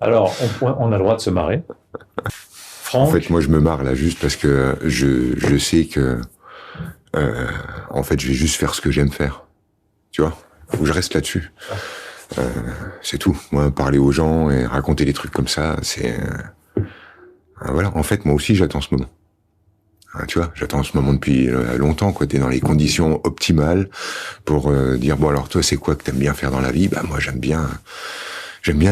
Alors, on a le droit de se marrer. En fait, Franck, moi, je me marre là juste parce que je sais que, en fait, je vais juste faire ce que j'aime faire. Tu vois? Faut que je reste là-dessus. C'est tout. Moi, parler aux gens et raconter des trucs comme ça, c'est, voilà. En fait, moi aussi, j'attends ce moment. Hein, tu vois, j'attends ce moment depuis longtemps, quoi. T'es dans les conditions optimales pour dire bon alors toi c'est quoi que t'aimes bien faire dans la vie? Bah moi j'aime bien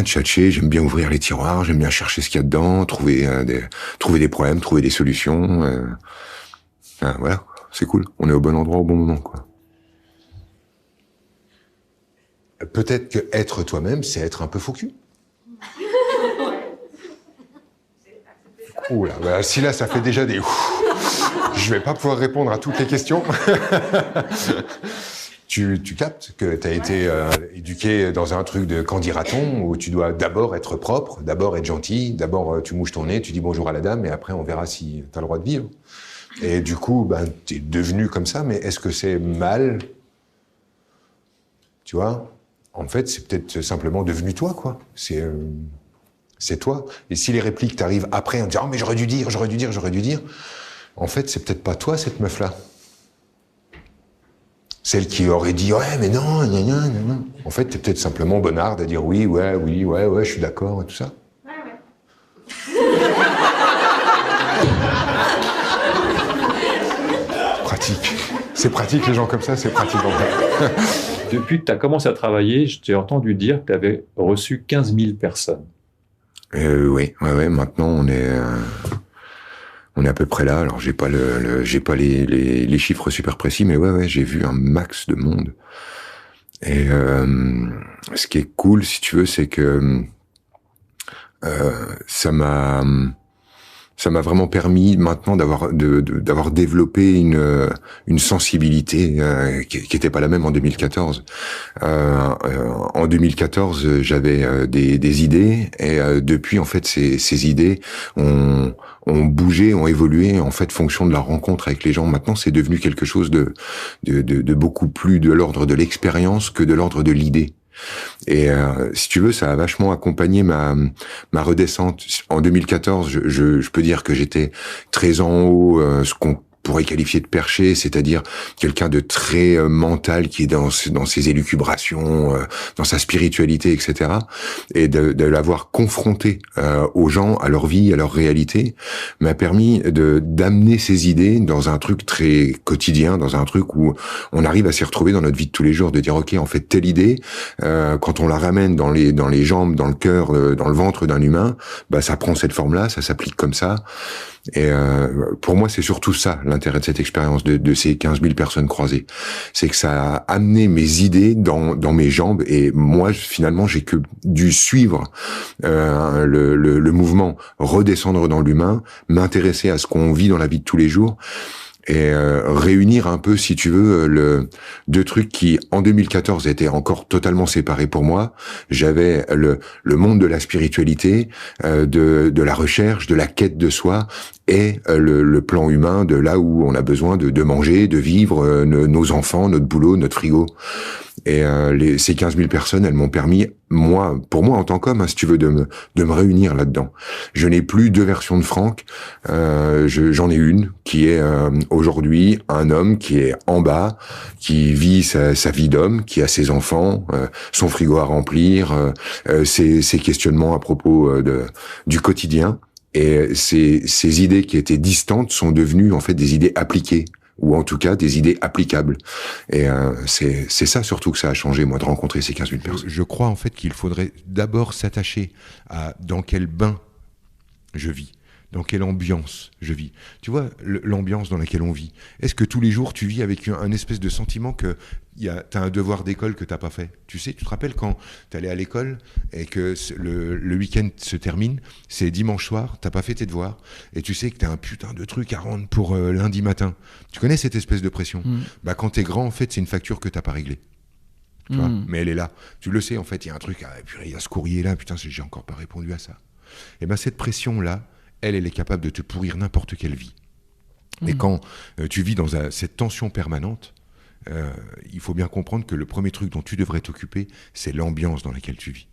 tchatcher, j'aime bien ouvrir les tiroirs, j'aime bien chercher ce qu'il y a dedans, trouver des problèmes, trouver des solutions. Voilà, c'est cool. On est au bon endroit au bon moment, quoi. Peut-être que être toi-même, c'est être un peu faux cul. Ouh là, bah, si là, ça fait déjà des... Je vais pas pouvoir répondre à toutes les questions. Tu captes que tu as été éduqué dans un truc de qu'en dira-t-on, où tu dois d'abord être propre, d'abord être gentil, d'abord tu mouches ton nez, tu dis bonjour à la dame, et après on verra si tu as le droit de vivre. Et du coup, ben, tu es devenu comme ça, mais est-ce que c'est mal? Tu vois? En fait, c'est peut-être simplement devenu toi, quoi. C'est toi. Et si les répliques t'arrivent après en disant « Oh, mais j'aurais dû dire, j'aurais dû dire, j'aurais dû dire », en fait, c'est peut-être pas toi, cette meuf-là. Celle qui aurait dit « Ouais, mais non, non, non, non, non ». En fait, t'es peut-être simplement bonnarde à dire « Oui, ouais, oui, ouais, ouais, je suis d'accord » et tout ça. Pratique. C'est pratique, les gens comme ça, c'est pratique en fait. depuis que tu as commencé à travailler, je t'ai entendu dire que tu avais reçu 15 000 personnes. Oui, ouais, ouais, maintenant on est à peu près là. Alors j'ai pas j'ai pas les chiffres super précis, mais ouais, ouais, j'ai vu un max de monde. Et ce qui est cool, si tu veux, c'est que ça m'a vraiment permis maintenant d'avoir développé une sensibilité qui était pas la même en 2014. En 2014, j'avais des idées et depuis en fait ces idées ont bougé, ont évolué en fait fonction de la rencontre avec les gens. Maintenant, c'est devenu quelque chose de beaucoup plus de l'ordre de l'expérience que de l'ordre de l'idée. Et si tu veux, ça a vachement accompagné ma redescente. En 2014, je peux dire que j'étais très en haut, ce qu'on pourrait qualifier de perché, c'est-à-dire quelqu'un de très mental qui est dans ses élucubrations, dans sa spiritualité, etc. Et de l'avoir confronté aux gens, à leur vie, à leur réalité, m'a permis d'amener ces idées dans un truc très quotidien, dans un truc où on arrive à s'y retrouver dans notre vie de tous les jours, de dire ok, en fait telle idée, quand on la ramène dans les jambes, dans le cœur, dans le ventre d'un humain, bah ça prend cette forme-là, ça s'applique comme ça. Et pour moi, c'est surtout ça l'intérêt de cette expérience de ces 15 000 personnes croisées, c'est que ça a amené mes idées dans mes jambes et moi finalement j'ai que dû suivre le mouvement, redescendre dans l'humain, m'intéresser à ce qu'on vit dans la vie de tous les jours. Et réunir un peu, si tu veux, deux trucs qui, en 2014, étaient encore totalement séparés pour moi. J'avais le monde de la spiritualité, de la recherche, de la quête de soi, et le plan humain de là où on a besoin de manger, de vivre, nos enfants, notre boulot, notre frigo. Et ces 15 000 personnes, elles m'ont permis, pour moi en tant qu'homme, hein, si tu veux, de me réunir là-dedans. Je n'ai plus deux versions de Franck. J'en ai une qui est aujourd'hui un homme qui est en bas, qui vit sa vie d'homme, qui a ses enfants, son frigo à remplir, ses questionnements à propos du quotidien. Et ces idées qui étaient distantes sont devenues en fait des idées appliquées, ou en tout cas des idées applicables. Et c'est ça surtout que ça a changé, moi, de rencontrer ces 15 000 personnes. Je crois en fait qu'il faudrait d'abord s'attacher à dans quel bain je vis, dans quelle ambiance je vis. Tu vois, l'ambiance dans laquelle on vit. Est-ce que tous les jours tu vis avec un espèce de sentiment que t'as un devoir d'école que t'as pas fait? Tu sais, tu te rappelles quand t'allais à l'école et que le week-end se termine, c'est dimanche soir, t'as pas fait tes devoirs et tu sais que t'as un putain de truc à rendre pour lundi matin. Tu connais cette espèce de pression? Bah quand t'es grand, en fait, c'est une facture que t'as pas réglée. Tu vois, mais elle est là. Tu le sais, en fait, il y a un truc, il y a ce courrier-là, putain, j'ai encore pas répondu à ça. Et ben cette pression-là, elle est capable de te pourrir n'importe quelle vie. Et quand tu vis dans cette tension permanente, il faut bien comprendre que le premier truc dont tu devrais t'occuper, c'est l'ambiance dans laquelle tu vis.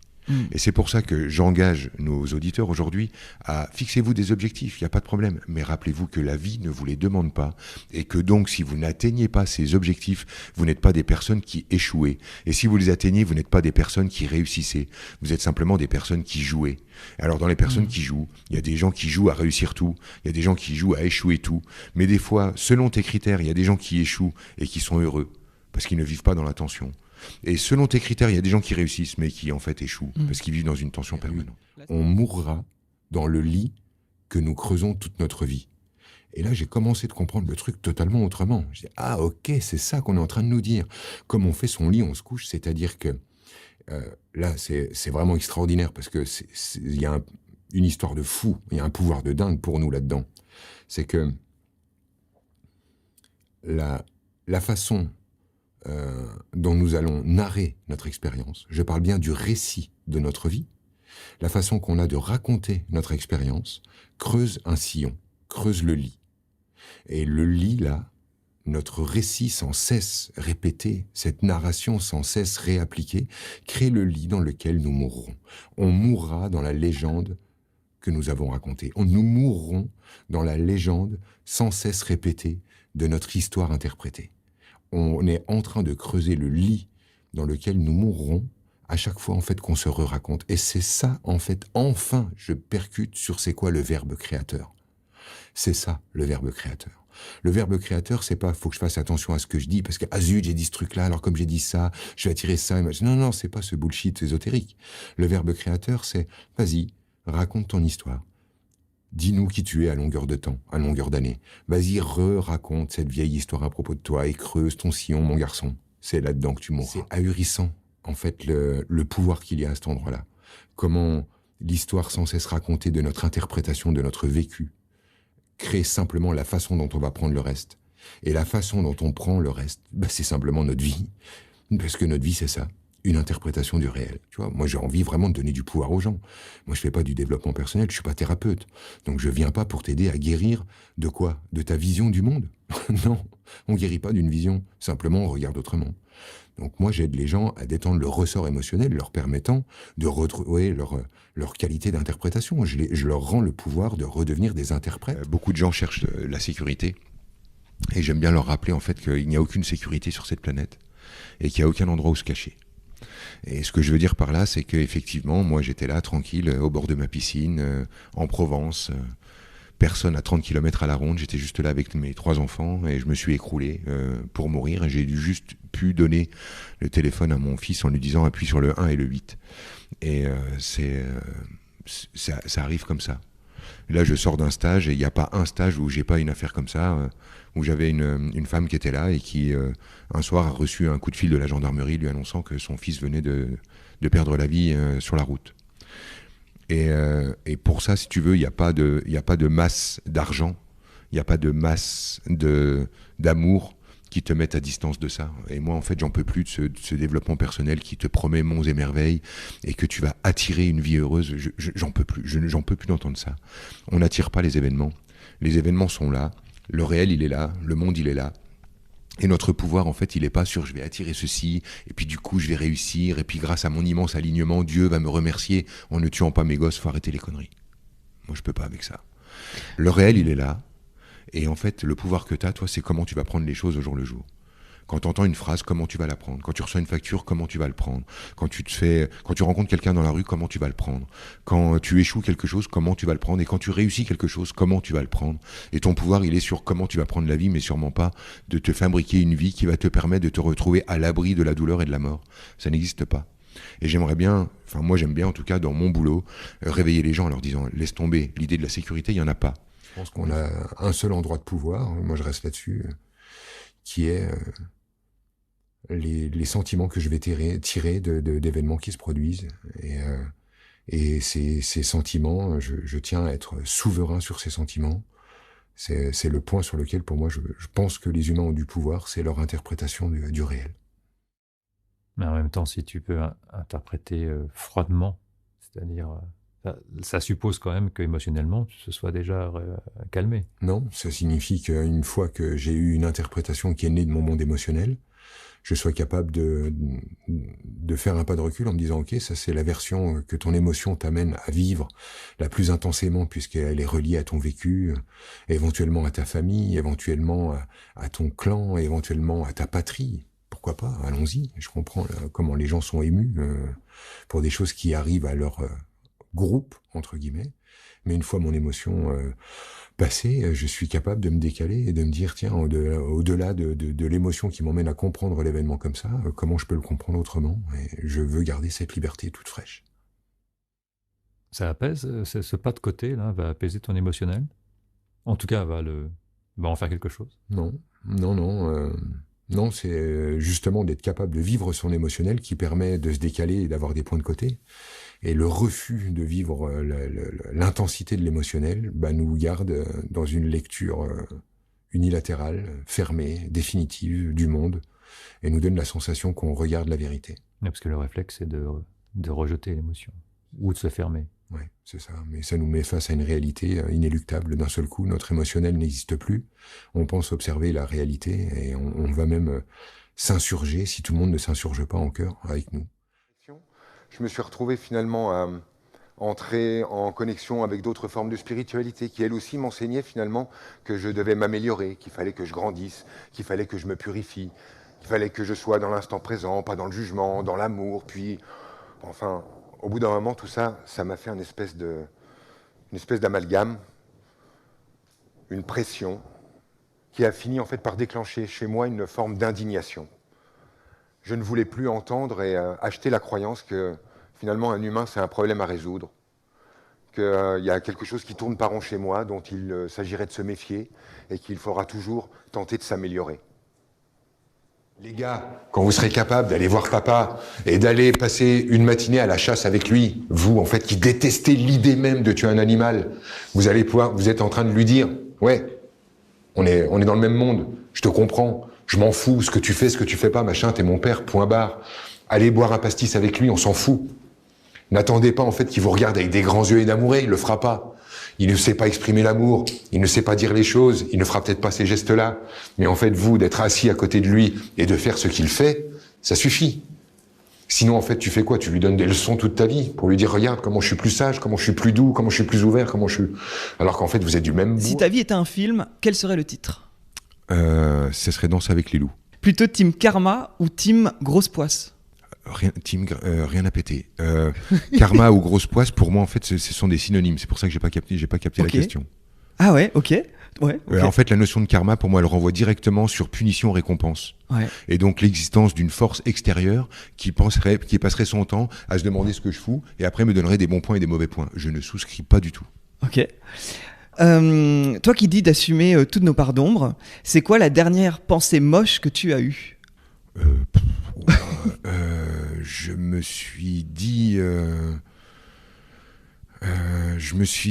Et c'est pour ça que j'engage nos auditeurs aujourd'hui à fixez-vous des objectifs, il n'y a pas de problème. Mais rappelez-vous que la vie ne vous les demande pas et que donc si vous n'atteignez pas ces objectifs, vous n'êtes pas des personnes qui échouaient. Et si vous les atteignez, vous n'êtes pas des personnes qui réussissaient. Vous êtes simplement des personnes qui jouaient. Alors dans les personnes qui jouent, il y a des gens qui jouent à réussir tout, il y a des gens qui jouent à échouer tout. Mais des fois, selon tes critères, il y a des gens qui échouent et qui sont heureux parce qu'ils ne vivent pas dans la tension. Et selon tes critères, il y a des gens qui réussissent, mais qui en fait échouent, parce qu'ils vivent dans une tension permanente. On mourra dans le lit que nous creusons toute notre vie. Et là, j'ai commencé de comprendre le truc totalement autrement. J'ai dit, ah ok, c'est ça qu'on est en train de nous dire. Comme on fait son lit, on se couche, c'est-à-dire que là, c'est vraiment extraordinaire, parce que il y a une histoire de fou, il y a un pouvoir de dingue pour nous là-dedans. C'est que la façon dont nous allons narrer notre expérience, je parle bien du récit de notre vie, la façon qu'on a de raconter notre expérience, creuse un sillon, creuse le lit. Et le lit, là, notre récit sans cesse répété, cette narration sans cesse réappliquée, crée le lit dans lequel nous mourrons. On mourra dans la légende que nous avons racontée. Nous mourrons dans la légende sans cesse répétée de notre histoire interprétée. On est en train de creuser le lit dans lequel nous mourrons à chaque fois en fait qu'on se re-raconte. Et c'est ça, en fait, enfin, je percute sur c'est quoi le verbe créateur. C'est ça, le verbe créateur. Le verbe créateur, c'est pas faut que je fasse attention à ce que je dis, parce que, ah zut, j'ai dit ce truc-là, alors comme j'ai dit ça, je vais attirer ça. Non, non, c'est pas ce bullshit ésotérique. Le verbe créateur, c'est, vas-y, raconte ton histoire. Dis-nous qui tu es à longueur de temps, à longueur d'année. Vas-y, raconte cette vieille histoire à propos de toi et creuse ton sillon, mon garçon. C'est là-dedans que tu mourras. C'est ahurissant, en fait, le pouvoir qu'il y a à cet endroit-là. Comment l'histoire sans cesse racontée de notre interprétation, de notre vécu, crée simplement la façon dont on va prendre le reste. Et la façon dont on prend le reste, c'est simplement notre vie. Parce que notre vie, c'est ça. Une interprétation du réel. Tu vois, moi, j'ai envie vraiment de donner du pouvoir aux gens. Moi, je fais pas du développement personnel, je suis pas thérapeute. Donc, je viens pas pour t'aider à guérir de quoi? De ta vision du monde? Non, on guérit pas d'une vision. Simplement, on regarde autrement. Donc, moi, j'aide les gens à détendre le ressort émotionnel, leur permettant de retrouver leur qualité d'interprétation. Je leur rends le pouvoir de redevenir des interprètes. Beaucoup de gens cherchent la sécurité. Et j'aime bien leur rappeler, en fait, qu'il n'y a aucune sécurité sur cette planète. Et qu'il n'y a aucun endroit où se cacher. Et ce que je veux dire par là, c'est qu'effectivement, moi j'étais là, tranquille, au bord de ma piscine, en Provence, personne à 30 km à la ronde, j'étais juste là avec mes 3 enfants, et je me suis écroulé pour mourir, et j'ai juste pu donner le téléphone à mon fils en lui disant appuie sur le 1 et le 8. Et ça arrive comme ça. Là, je sors d'un stage, et il n'y a pas un stage où j'ai pas une affaire comme ça, où j'avais une femme qui était là et qui, un soir, a reçu un coup de fil de la gendarmerie lui annonçant que son fils venait de perdre la vie sur la route. Et pour ça, si tu veux, il n'y a pas de masse d'argent, il n'y a pas de masse d'amour qui te mettent à distance de ça. Et moi, en fait, j'en peux plus de ce développement personnel qui te promet monts et merveilles et que tu vas attirer une vie heureuse. J'en peux plus. J'en peux plus d'entendre ça. On n'attire pas les événements. Les événements sont là. Le réel, il est là. Le monde, il est là. Et notre pouvoir, en fait, il n'est pas sur je vais attirer ceci, et puis du coup, je vais réussir, et puis grâce à mon immense alignement, Dieu va me remercier en ne tuant pas mes gosses. Faut arrêter les conneries. Moi, je peux pas avec ça. Le réel, il est là. Et en fait, le pouvoir que tu as, toi, c'est comment tu vas prendre les choses au jour le jour. Quand tu entends une phrase, comment tu vas la prendre? Quand tu reçois une facture, comment tu vas le prendre? Quand tu rencontres quelqu'un dans la rue, comment tu vas le prendre? Quand tu échoues quelque chose, comment tu vas le prendre? Et quand tu réussis quelque chose, comment tu vas le prendre? Et ton pouvoir, il est sur comment tu vas prendre la vie, mais sûrement pas de te fabriquer une vie qui va te permettre de te retrouver à l'abri de la douleur et de la mort. Ça n'existe pas. Et j'aimerais bien, enfin moi j'aime bien en tout cas dans mon boulot, réveiller les gens en leur disant laisse tomber, l'idée de la sécurité, il n'y en a pas. Je pense qu'on a un seul endroit de pouvoir, moi je reste là-dessus, qui est les sentiments que je vais tirer d'événements qui se produisent. Et ces sentiments, je tiens à être souverain sur ces sentiments. C'est le point sur lequel, pour moi, je pense que les humains ont du pouvoir, c'est leur interprétation du réel. Mais en même temps, si tu peux interpréter froidement, c'est-à-dire... Ça suppose quand même qu'émotionnellement, tu se sois déjà calmé. Non, ça signifie qu'une fois que j'ai eu une interprétation qui est née de mon monde émotionnel, je sois capable de faire un pas de recul en me disant ok, ça c'est la version que ton émotion t'amène à vivre la plus intensément puisqu'elle est reliée à ton vécu, éventuellement à ta famille, éventuellement à ton clan, éventuellement à ta patrie. Pourquoi pas, allons-y. Je comprends comment les gens sont émus pour des choses qui arrivent à leur groupe, entre guillemets. Mais une fois mon émotion passée, je suis capable de me décaler et de me dire, tiens, au-delà de l'émotion qui m'emmène à comprendre l'événement comme ça, comment je peux le comprendre autrement? Et je veux garder cette liberté toute fraîche. Ça apaise, ce pas de côté là va apaiser ton émotionnel. En tout cas, va en faire quelque chose. Non, non, c'est justement d'être capable de vivre son émotionnel qui permet de se décaler et d'avoir des points de côté. Et le refus de vivre l'intensité de l'émotionnel nous garde dans une lecture unilatérale, fermée, définitive du monde, et nous donne la sensation qu'on regarde la vérité. Parce que le réflexe, c'est de rejeter l'émotion, ou de se fermer. Oui, c'est ça. Mais ça nous met face à une réalité inéluctable. D'un seul coup, notre émotionnel n'existe plus. On pense observer la réalité et on va même s'insurger si tout le monde ne s'insurge pas en cœur avec nous. Je me suis retrouvé finalement à entrer en connexion avec d'autres formes de spiritualité qui, elles aussi, m'enseignaient finalement que je devais m'améliorer, qu'il fallait que je grandisse, qu'il fallait que je me purifie, qu'il fallait que je sois dans l'instant présent, pas dans le jugement, dans l'amour. Puis, enfin, au bout d'un moment, tout ça, ça m'a fait une espèce d'amalgame, une pression qui a fini en fait par déclencher chez moi une forme d'indignation. Je ne voulais plus entendre et acheter la croyance que finalement un humain c'est un problème à résoudre, qu'il y a quelque chose qui tourne pas rond chez moi dont il s'agirait de se méfier et qu'il faudra toujours tenter de s'améliorer. Les gars, quand vous serez capables d'aller voir papa et d'aller passer une matinée à la chasse avec lui, vous en fait qui détestez l'idée même de tuer un animal, vous allez pouvoir, vous êtes en train de lui dire, ouais, on est dans le même monde, je te comprends. Je m'en fous, ce que tu fais pas, machin, t'es mon père, point barre. Allez boire un pastis avec lui, on s'en fout. N'attendez pas, en fait, qu'il vous regarde avec des grands yeux énamourés, il le fera pas. Il ne sait pas exprimer l'amour, il ne sait pas dire les choses, il ne fera peut-être pas ces gestes-là. Mais en fait, vous, d'être assis à côté de lui et de faire ce qu'il fait, ça suffit. Sinon, en fait, tu fais quoi? Tu lui donnes des leçons toute ta vie pour lui dire, regarde comment je suis plus sage, comment je suis plus doux, comment je suis plus ouvert, comment je suis... Alors qu'en fait, vous êtes du même bout. Si ta vie était un film, quel serait le titre? Ce serait Danse avec les loups. Plutôt team Karma ou team Grosse Poisse? Rien à péter. Karma ou Grosse Poisse, pour moi, en fait, ce sont des synonymes. C'est pour ça que j'ai pas capté Okay. la question. Ah ouais, ok. Ouais, okay. En fait, la notion de karma, pour moi, elle renvoie directement sur punition-récompense. Ouais. Et donc, l'existence d'une force extérieure qui passerait son temps à se demander ce que je fous et après me donnerait des bons points et des mauvais points. Je ne souscris pas du tout. Ok. Toi qui dis d'assumer toutes nos parts d'ombre, c'est quoi la dernière pensée moche que tu as eue? Je me suis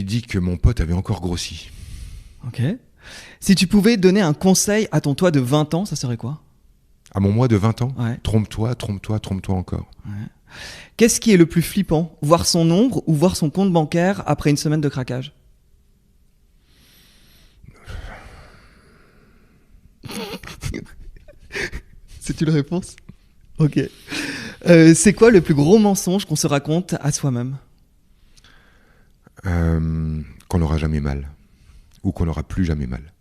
dit que mon pote avait encore grossi. Ok. Si tu pouvais donner un conseil à ton toi de 20 ans, ça serait quoi? À mon moi de 20 ans? Ouais. Trompe-toi encore. Ouais. Qu'est-ce qui est le plus flippant? Voir son ombre ou voir son compte bancaire après une semaine de craquage? C'est une réponse? Ok. C'est quoi le plus gros mensonge qu'on se raconte à soi-même? Qu'on n'aura jamais mal. Ou qu'on n'aura plus jamais mal.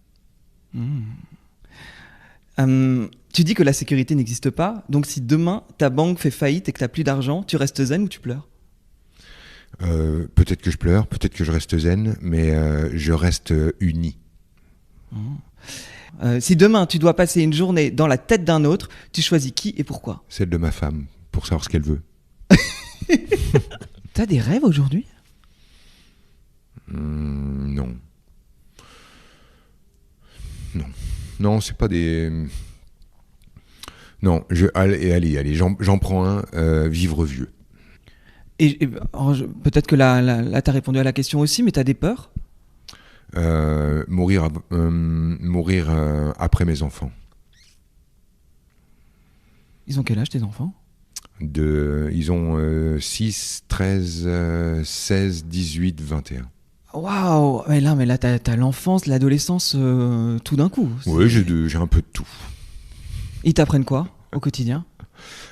Tu dis que la sécurité n'existe pas, donc si demain ta banque fait faillite et que tu n'as plus d'argent, tu restes zen ou tu pleures? Peut-être que je pleure, peut-être que je reste zen, mais je reste uni. Si demain tu dois passer une journée dans la tête d'un autre, tu choisis qui et pourquoi? Celle de ma femme, pour savoir ce qu'elle veut. T'as des rêves aujourd'hui? Non. Non, c'est pas des... Non, allez, j'en prends un, vivre vieux. Peut-être que là t'as répondu à la question aussi, mais t'as des peurs? Mourir après mes enfants. Ils ont quel âge tes enfants? Ils ont 6, 13, 16, 18, 21. Waouh! Mais là t'as l'enfance, l'adolescence tout d'un coup. Oui, j'ai un peu de tout. Ils t'apprennent quoi? au quotidien?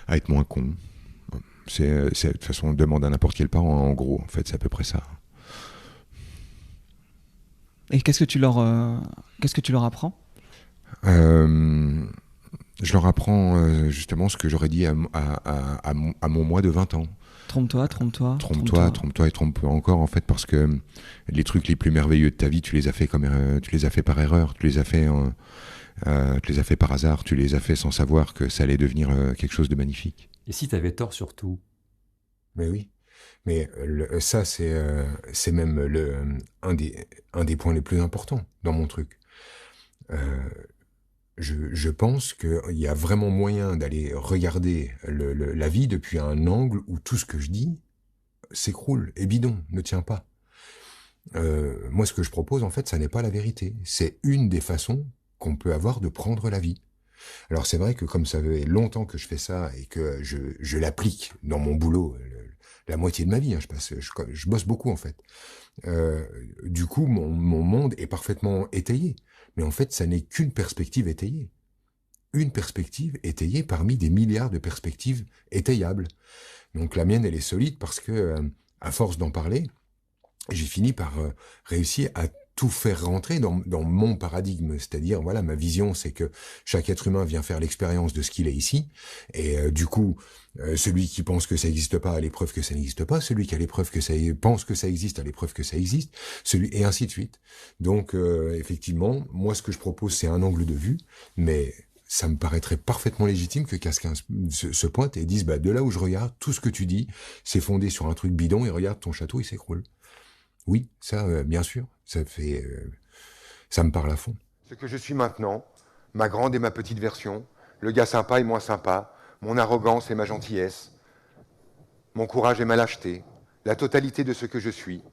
À être moins con. De toute façon, on demande à n'importe quel parent, en gros, en fait, c'est à peu près ça. Et qu'est-ce que tu leur apprends? Je leur apprends justement ce que j'aurais dit à mon moi de 20 ans. Trompe-toi. Trompe-toi et trompe-toi encore, en fait, parce que les trucs les plus merveilleux de ta vie, tu les as fait par erreur, tu les as fait par hasard, tu les as fait sans savoir que ça allait devenir quelque chose de magnifique. Et si tu avais tort sur tout? Mais oui. Mais ça, c'est même un des points les plus importants dans mon truc. Je pense qu'il y a vraiment moyen d'aller regarder la vie depuis un angle où tout ce que je dis s'écroule, est bidon, ne tient pas. Moi, ce que je propose, en fait, ça n'est pas la vérité. C'est une des façons qu'on peut avoir de prendre la vie. Alors c'est vrai que comme ça fait longtemps que je fais ça et que je l'applique dans mon boulot, la moitié de ma vie, hein, je bosse beaucoup en fait. Du coup, mon monde est parfaitement étayé. Mais en fait, ça n'est qu'une perspective étayée. Une perspective étayée parmi des milliards de perspectives étayables. Donc la mienne, elle est solide parce que, à force d'en parler, j'ai fini par réussir à tout faire rentrer dans mon paradigme. C'est-à-dire, voilà, ma vision, c'est que chaque être humain vient faire l'expérience de ce qu'il est ici. Et du coup, celui qui pense que ça n'existe pas a les preuves que ça n'existe pas. Celui qui a les preuves que ça pense que ça existe a les preuves que ça existe. Et ainsi de suite. Donc, effectivement, moi, ce que je propose, c'est un angle de vue, mais ça me paraîtrait parfaitement légitime que quelqu'un se pointe et dise, bah, de là où je regarde, tout ce que tu dis, c'est fondé sur un truc bidon, et regarde, ton château, il s'écroule. Oui, ça, bien sûr, ça me parle à fond. Ce que je suis maintenant, ma grande et ma petite version, le gars sympa et moins sympa, mon arrogance et ma gentillesse, mon courage et ma lâcheté, la totalité de ce que je suis,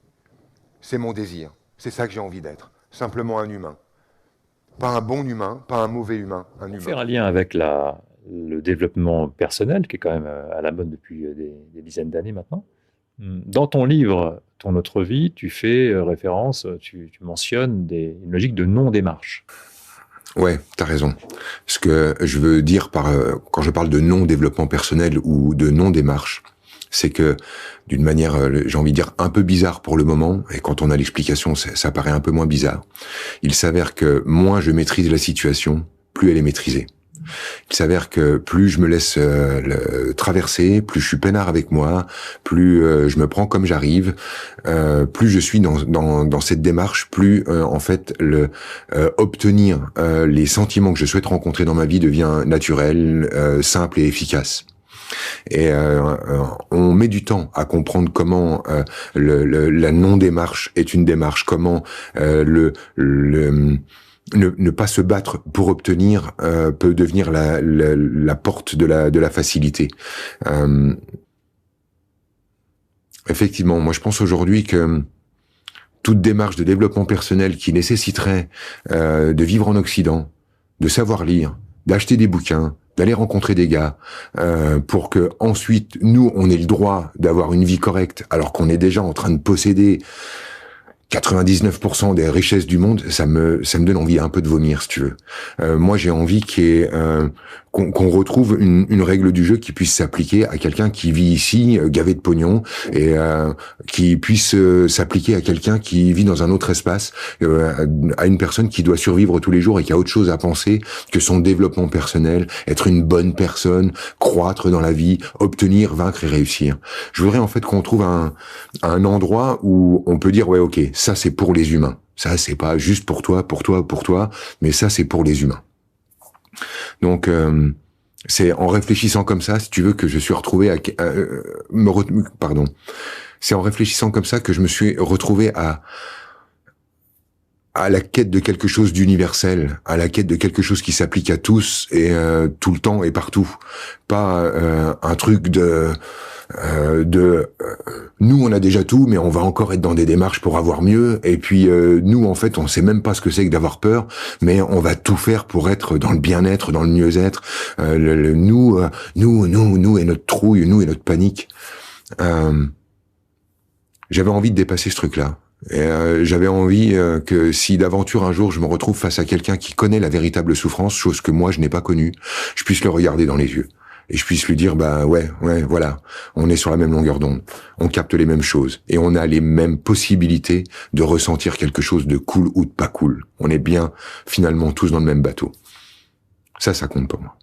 c'est mon désir. C'est ça que j'ai envie d'être. Simplement un humain. Pas un bon humain, pas un mauvais humain, un humain. Faire un lien avec le développement personnel, qui est quand même à la mode depuis des dizaines d'années maintenant. Dans ton livre, Ton autre vie, tu fais référence, tu mentionnes une logique de non-démarche. Ouais, t'as raison. Ce que je veux dire quand je parle de non-développement personnel ou de non-démarche, c'est que d'une manière, j'ai envie de dire, un peu bizarre pour le moment, et quand on a l'explication, ça paraît un peu moins bizarre, il s'avère que moins je maîtrise la situation, plus elle est maîtrisée. Il s'avère que plus je me laisse traverser, plus je suis peinard avec moi, plus je me prends comme j'arrive, plus je suis dans cette démarche, plus en fait obtenir les sentiments que je souhaite rencontrer dans ma vie devient naturel, simple et efficace. Et on met du temps à comprendre comment la non-démarche est une démarche, comment ne pas se battre pour obtenir peut devenir la porte de la facilité. Effectivement, moi je pense aujourd'hui que toute démarche de développement personnel qui nécessiterait de vivre en Occident, de savoir lire, d'acheter des bouquins, d'aller rencontrer des gars, pour que ensuite nous on ait le droit d'avoir une vie correcte alors qu'on est déjà en train de posséder 99% des richesses du monde, ça me donne envie un peu de vomir, si tu veux. Moi, j'ai envie qu'on retrouve une règle du jeu qui puisse s'appliquer à quelqu'un qui vit ici, gavé de pognon, et qui puisse s'appliquer à quelqu'un qui vit dans un autre espace, à une personne qui doit survivre tous les jours et qui a autre chose à penser que son développement personnel, être une bonne personne, croître dans la vie, obtenir, vaincre et réussir. Je voudrais en fait qu'on trouve un endroit où on peut dire, ouais, ok, ça c'est pour les humains. Ça c'est pas juste pour toi, mais ça c'est pour les humains. Donc c'est en réfléchissant comme ça, si tu veux, que je suis retrouvé c'est en réfléchissant comme ça que je me suis retrouvé à la quête de quelque chose d'universel, à la quête de quelque chose qui s'applique à tous et tout le temps et partout. Pas un truc nous on a déjà tout mais on va encore être dans des démarches pour avoir mieux, et puis nous en fait on sait même pas ce que c'est que d'avoir peur, mais on va tout faire pour être dans le bien-être, dans le mieux-être, nous et notre trouille, nous et notre panique. J'avais envie de dépasser ce truc-là. Et j'avais envie que si d'aventure un jour je me retrouve face à quelqu'un qui connaît la véritable souffrance, chose que moi je n'ai pas connue, je puisse le regarder dans les yeux et je puisse lui dire bah ouais, voilà, on est sur la même longueur d'onde, on capte les mêmes choses et on a les mêmes possibilités de ressentir quelque chose de cool ou de pas cool. On est bien finalement tous dans le même bateau. Ça compte pour moi.